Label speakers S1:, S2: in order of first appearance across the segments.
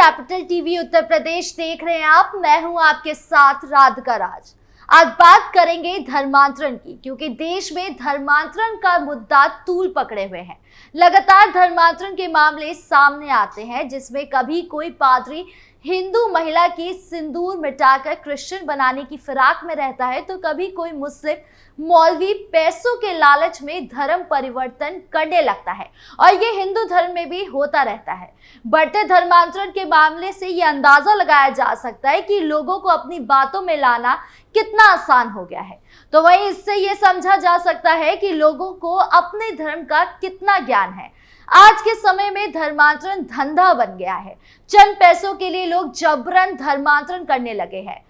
S1: Capital TV Uttar Pradesh देख रहे हैं आप। मैं हूं आपके साथ राधिका राज। आज बात करेंगे धर्मांतरण की, क्योंकि देश में धर्मांतरण का मुद्दा तूल पकड़े हुए है। लगातार धर्मांतरण के मामले सामने आते हैं, जिसमें कभी कोई पादरी हिंदू महिला की सिंदूर मिटाकर क्रिश्चियन बनाने की फिराक में रहता है, तो कभी कोई मुस्लिम मौलवी पैसों के लालच में धर्म परिवर्तन करने लगता है। और ये हिंदू धर्म में भी होता रहता है। बढ़ते धर्मांतरण के मामले से ये अंदाजा लगाया जा सकता है कि लोगों को अपनी बातों में लाना कितना आसान हो गया है। तो वहीं इससे ये समझा जा सकता है कि लोगों को अपने धर्म का कितना ज्ञान है। आज के समय में धर्मांतरण धंधा बन गया है। चंद पैसों के लिए लोग जबरन धर्मांतरण करने लगे हैं।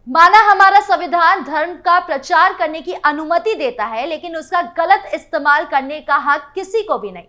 S1: माना हमारा संविधान धर्म का प्रचार करने की अनुमति देता है, लेकिन उसका गलत इस्तेमाल करने का हक किसी को भी नहीं।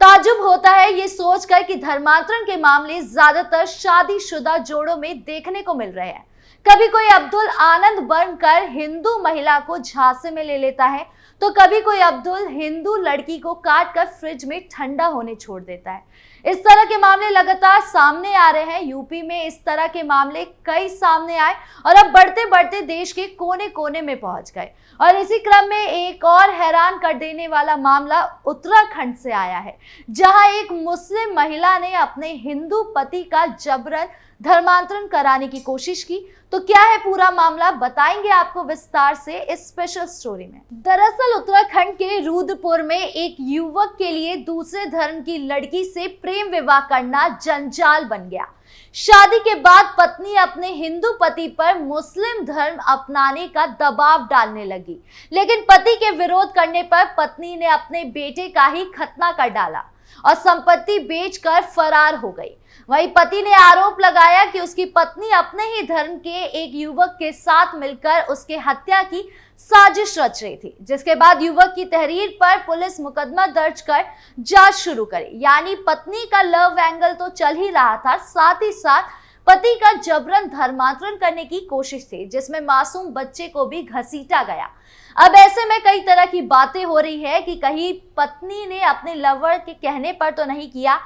S1: ताज्जुब होता है ये सोचकर कि धर्मांतरण के मामले ज्यादातर शादीशुदा जोड़ों में देखने को मिल रहे हैं। कभी कोई अब्दुल आनंद बनकर हिंदू महिला को झांसे में ले लेता है, तो कभी कोई अब्दुल हिंदू लड़की को काट कर फ्रिज में ठंडा होने छोड़ देता है। इस तरह के मामले लगातार सामने आ रहे हैं। यूपी में इस तरह के मामले कई सामने आए और अब बढ़ते बढ़ते देश के कोने कोने में पहुंच गए। और इसी क्रम में एक और हैरान कर देने वाला मामला उत्तराखंड से आया है, जहां एक मुस्लिम महिला ने अपने हिंदू पति का जबरन धर्मांतरण कराने की कोशिश की। तो क्या है पूरा मामला, बताएंगे आपको विस्तार से इस स्पेशल स्टोरी में। दरअसल उत्तराखंड के रुद्रपुर में एक युवक के लिए दूसरे धर्म की लड़की से प्रेम विवाह करना जंजाल बन गया। शादी के बाद पत्नी अपने हिंदू पति पर मुस्लिम धर्म अपनाने का दबाव डालने लगी, लेकिन पति के विरोध करने पर पत्नी ने अपने बेटे का ही खतना कर डाला और संपत्ति बेचकर फरार हो गई। वहीं पति ने आरोप लगाया कि उसकी पत्नी अपने ही धर्म के एक युवक के साथ मिलकर उसके हत्या की साजिश रच रही थी, जिसके बाद युवक की तहरीर पर पुलिस मुकदमा दर्ज कर जांच शुरू करे। यानी पत्नी का लव एंगल तो चल ही रहा था, साथ ही साथ पति का जबरन धर्मांतरण करने की कोशिश थी, जिसमें मासूम बच्चे को भी घसीटा गया। अब ऐसे में कई तरह की बातें हो रही है कि कहीं पत्नी ने अपने लवर के कहने पर तो नहीं किया।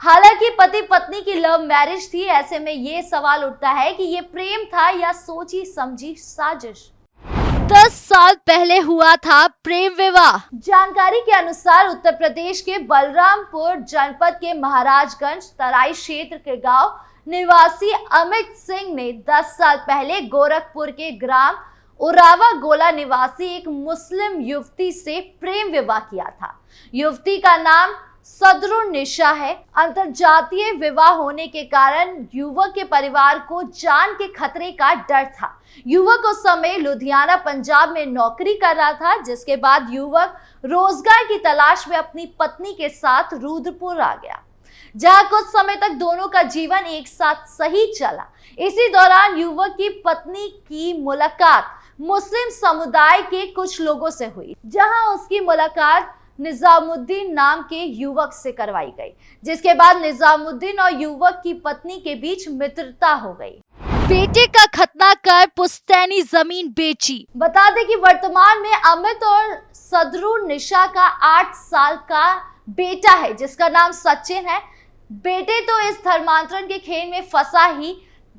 S1: हालांकि पति पत्नी की लव मैरिज थी। ऐसे में ये सवाल उठता है कि ये प्रेम था या सोची समझी साजिश। 10 साल पहले हुआ था प्रेम विवाह। जानकारी के अनुसार उत्तर प्रदेश के बलरामपुर जनपद के महाराजगंज तराई क्षेत्र के गांव निवासी अमित सिंह ने 10 साल पहले गोरखपुर के ग्राम उरावा गोला निवासी एक मुस्लिम युवती से प्रेम विवाह किया था। युवती का नाम सदरुन निशा है। अंतरजातीय विवाह होने के कारण युवक के परिवार को जान के खतरे का डर था। युवक उस समय लुधियाना पंजाब में नौकरी कर रहा था, जिसके बाद युवक रोजगार की तलाश में अपनी पत्नी के साथ रुद्रपुर आ गया, जहां कुछ समय तक दोनों का जीवन एक साथ सही चला। इसी दौरान युवक की पत्नी की मुलाकात मुस्लिम समुदाय के कुछ लोगों से हुई, जहां उसकी मुलाकात निजामुद्दीन नाम के युवक से करवाई गई, जिसके बाद निजामुद्दीन और युवक की पत्नी के बीच मित्रता हो गई। बेटे का खतना कर पुश्तैनी जमीन बेची। बता दें कि वर्तमान में अमित और सदरुन निशा का 8 साल का बेटा है, जिसका नाम सचिन है। बेटे तो इस धर्मांतरण के खेल में फंसा ही,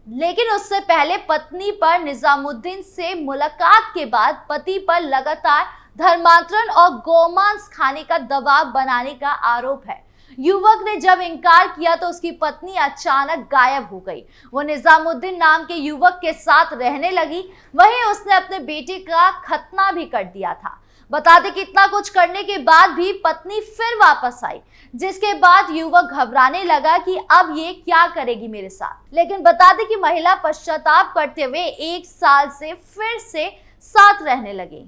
S1: लेकिन उससे पहले पत्नी पर निजामुद्दीन से मुलाकात के बाद पति पर लगातार धर्मांतरण और गोमांस खाने का दबाव बनाने का आरोप है। युवक ने जब इनकार किया तो उसकी पत्नी अचानक गायब हो गई। वो निजामुद्दीन नाम के युवक के साथ रहने लगी। वहीं उसने अपने बेटे का खतना भी कर दिया था। बता दें कि इतना कुछ करने के बाद भी पत्नी फिर वापस आई, जिसके बाद युवक घबराने लगा कि अब ये क्या करेगी मेरे साथ। लेकिन बता दें कि महिला पश्चाताप करते हुए 1 साल से फिर से साथ रहने लगी।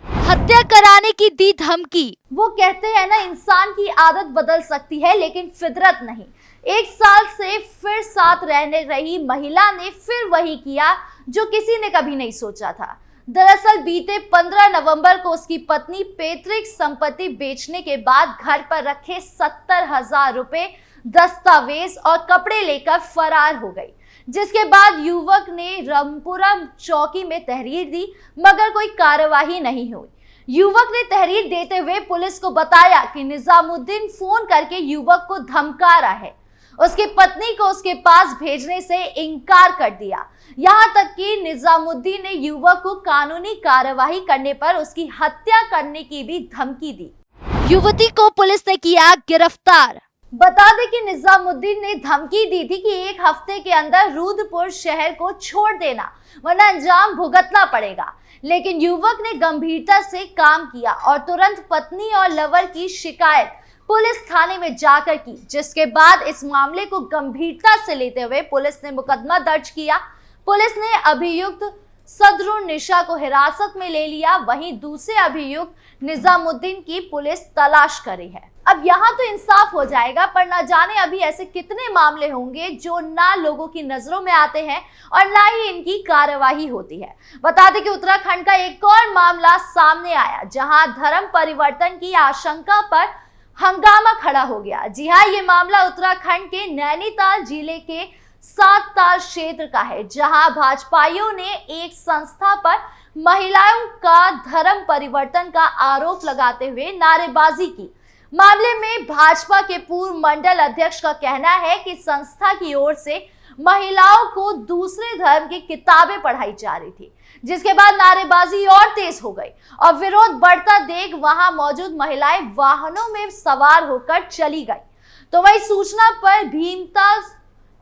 S1: हत्या कराने की दी धमकी। वो कहते हैं ना, इंसान की आदत बदल सकती है लेकिन फितरत नहीं। 1 साल से फिर साथ रहने रही महिला ने फिर वही किया जो किसी ने कभी नहीं सोचा था। दरअसल बीते 15 नवंबर को उसकी पत्नी पैतृक संपत्ति बेचने के बाद घर पर रखे 70,000 रुपए, दस्तावेज और कपड़े लेकर फरार हो गई, जिसके बाद युवक ने रामपुरा चौकी में तहरीर दी, मगर कोई कार्यवाही नहीं हुई। युवक ने तहरीर देते हुए पुलिस को बताया कि निजामुद्दीन फोन करके युवक को धमका रहा है। उसकी पत्नी को उसके पास भेजने से इनकार कर दिया। यहाँ तक कि निजामुद्दीन ने युवक को कानूनी कार्यवाही करने पर उसकी हत्या करने की भी धमकी दी। युवती को पुलिस ने किया गिरफ्तार। बता दें कि निजामुद्दीन ने धमकी दी थी कि 1 हफ्ते के अंदर रुद्रपुर शहर को छोड़ देना, वरना अंजाम भुगतना पड़ेगा। लेकिन युवक ने गंभीरता से काम किया और तुरंत पत्नी और लवर की शिकायत पुलिस थाने में जाकर की, जिसके बाद इस मामले को गंभीरता से लेते हुए पुलिस ने मुकदमा दर्ज किया। पुलिस ने अभियुक्त सदरुन निशा को हिरासत में ले लिया। वहीं दूसरे अभियुक्त निजामुद्दीन की पुलिस तलाश कर रही है। अब यहाँ तो इंसाफ हो जाएगा, पर न जाने अभी ऐसे कितने मामले होंगे जो ना लोगों की नजरों में आते हैं और ना ही इनकी कार्यवाही होती है। बता दें कि उत्तराखंड का एक और मामला सामने आया, जहां धर्म परिवर्तन की आशंका पर हंगामा खड़ा हो गया। जी हाँ, ये मामला उत्तराखंड के नैनीताल जिले के सातताल क्षेत्र का है, जहां भाजपाइयों ने एक संस्था पर महिलाओं का धर्म परिवर्तन का आरोप लगाते हुए नारेबाजी की। मामले में भाजपा के पूर्व मंडल अध्यक्ष का कहना है कि संस्था की ओर से महिलाओं को दूसरे धर्म की किताबें पढ़ाई जा रही थी, जिसके बाद नारेबाजी और तेज हो गई और विरोध बढ़ता देख वहां मौजूद महिलाएं वाहनों में सवार होकर चली गई। तो वही सूचना पर भीमताल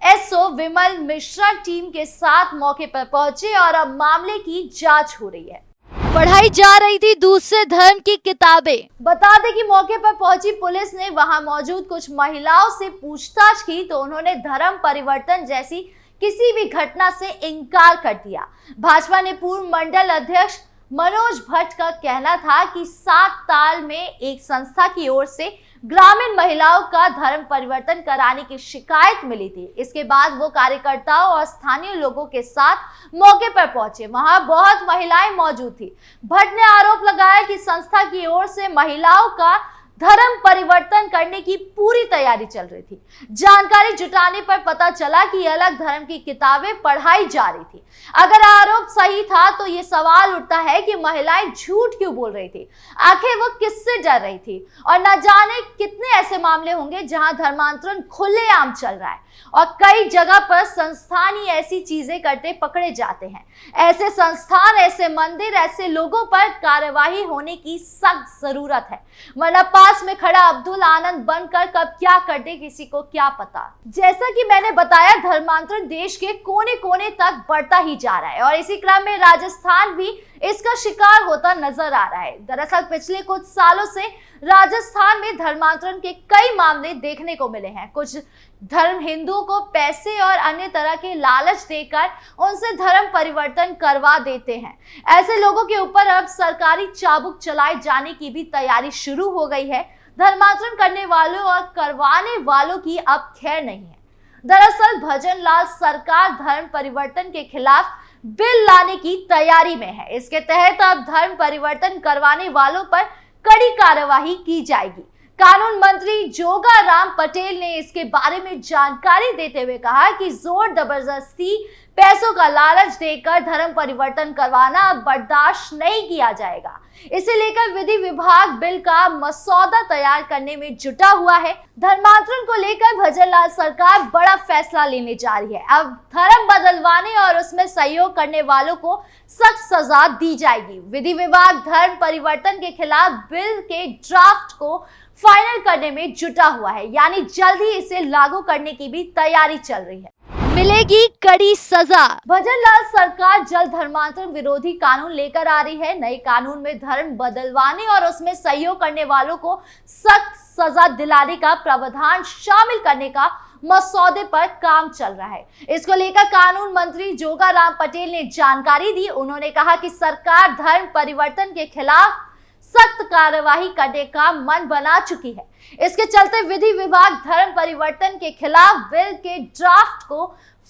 S1: एसओ विमल मिश्रा टीम के साथ मौके पर पहुंचे और अब मामले की जांच हो रही है। पढ़ाई जा रही थी दूसरे धर्म की किताबें। बता दें कि मौके पर पहुंची पुलिस ने वहां मौजूद कुछ महिलाओं से पूछताछ की तो उन्होंने धर्म परिवर्तन जैसी किसी भी घटना से इनकार कर दिया। भाजपा ने पूर्व मंडल अध्यक्ष मनोज भट्ट का कहना था कि सातताल में एक संस्था की ओर से ग्रामीण महिलाओं का धर्म परिवर्तन कराने की शिकायत मिली थी। इसके बाद वो कार्यकर्ताओं और स्थानीय लोगों के साथ मौके पर पहुंचे। वहां बहुत महिलाएं मौजूद थी। भट्ट ने आरोप लगाया कि संस्था की ओर से महिलाओं का धर्म परिवर्तन करने की पूरी तैयारी चल रही थी। जानकारी जुटाने पर पता चला कि अलग धर्म की किताबें पढ़ाई जा रही थी। अगर आरोप सही था तो ये सवाल उठता है कि महिलाएं झूठ क्यों बोल रही थी, आखिर वो किससे डर रही थी, और न जाने कितने ऐसे मामले होंगे जहां धर्मांतरण खुलेआम चल रहा है और कई जगह पर संस्थान ही ऐसी चीजें करते पकड़े जाते हैं। ऐसे संस्थान, ऐसे मंदिर, ऐसे लोगों पर कार्यवाही होने की सख्त जरूरत है, वरना पास में खड़ा अब्दुल आनंद बनकर कब क्या कर दे किसी को क्या पता। जैसा कि मैंने बताया, धर्मांतरण देश के कोने कोने तक बढ़ता ही जा रहा है और इसी क्रम में राजस्थान भी इसका शिकार होता नजर आ रहा है। दरअसल पिछले कुछ सालों से राजस्थान में धर्मांतरण के कई मामले देखने को मिले हैं। कुछ धर्म हिंदुओं को पैसे और अन्य तरह के लालच देकर उनसे धर्म परिवर्तन करवा देते हैं। ऐसे लोगों के ऊपर अब सरकारी चाबुक चलाए जाने की भी तैयारी शुरू हो गई है। धर्मांतरण करने वालों और करवाने वालों की अब खैर नहीं है। दरअसल भजन लाल सरकार धर्म परिवर्तन के खिलाफ बिल लाने की तैयारी में है। इसके तहत अब धर्म परिवर्तन करवाने वालों पर कड़ी कार्यवाही की जाएगी। कानून मंत्री जोगाराम पटेल ने इसके बारे में जानकारी देते हुए कहा कि जोर जबरदस्ती पैसों का लालच देकर धर्म परिवर्तन करवाना बर्दाश्त नहीं किया जाएगा। इसे लेकर विधि विभाग बिल का मसौदा तैयार करने में जुटा हुआ है। धर्मांतरण को लेकर भजनलाल सरकार बड़ा फैसला लेने जा रही है। अब धर्म बदलवाने और उसमें सहयोग करने वालों को सख्त सजा दी जाएगी। विधि विभाग धर्म परिवर्तन के खिलाफ बिल के ड्राफ्ट को फाइनल करने में जुटा हुआ है, यानी जल्द ही इसे लागू करने की भी तैयारी चल रही है। मिलेगी कड़ी सजा। भजनलाल सरकार जल्द धर्मांतरण विरोधी कानून लेकर आ रही है। नए कानून में धर्म बदलवाने और उसमें सहयोग करने वालों को सख्त सजा दिलाने का प्रावधान शामिल करने का मसौदे पर काम चल रहा है। इसको लेकर कानून मंत्री जोगाराम पटेल ने जानकारी दी। उन्होंने कहा कि सरकार धर्म परिवर्तन के खिलाफ सख्त कार्यवाही करने का मन बना चुकी है। इसके चलते विधि विभाग धर्म परिवर्तन के खिलाफ बिल के ड्राफ्ट को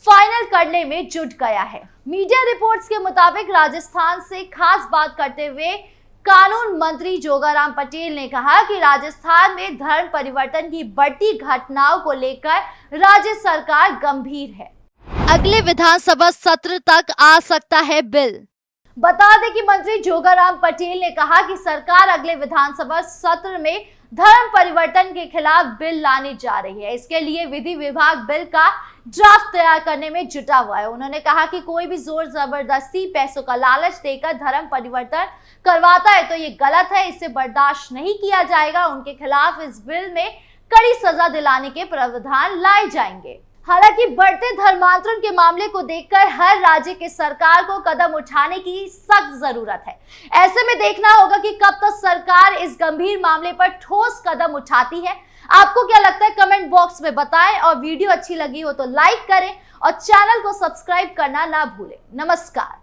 S1: फाइनल करने में जुट गया है। मीडिया रिपोर्ट्स के मुताबिक राजस्थान से खास बात करते हुए कानून मंत्री जोगाराम पटेल ने कहा कि राजस्थान में धर्म परिवर्तन की बढ़ती घटनाओं को लेकर राज्य सरकार गंभीर है। अगले विधानसभा सत्र तक आ सकता है बिल। बता दें कि मंत्री जोगाराम पटेल ने कहा कि सरकार अगले विधानसभा सत्र में धर्म परिवर्तन के खिलाफ बिल लाने जा रही है। इसके लिए विधि विभाग बिल का ड्राफ्ट तैयार करने में जुटा हुआ है। उन्होंने कहा कि कोई भी जोर जबरदस्ती पैसों का लालच देकर धर्म परिवर्तन करवाता है तो ये गलत है, इसे बर्दाश्त नहीं किया जाएगा। उनके खिलाफ इस बिल में कड़ी सजा दिलाने के प्रावधान लाए जाएंगे। हालांकि बढ़ते धर्मांतरण के मामले को देखकर हर राज्य के सरकार को कदम उठाने की सख्त जरूरत है। ऐसे में देखना होगा कि कब तक सरकार इस गंभीर मामले पर ठोस कदम उठाती है। आपको क्या लगता है कमेंट बॉक्स में बताएं और वीडियो अच्छी लगी हो तो लाइक करें और चैनल को सब्सक्राइब करना ना भूलें। नमस्कार।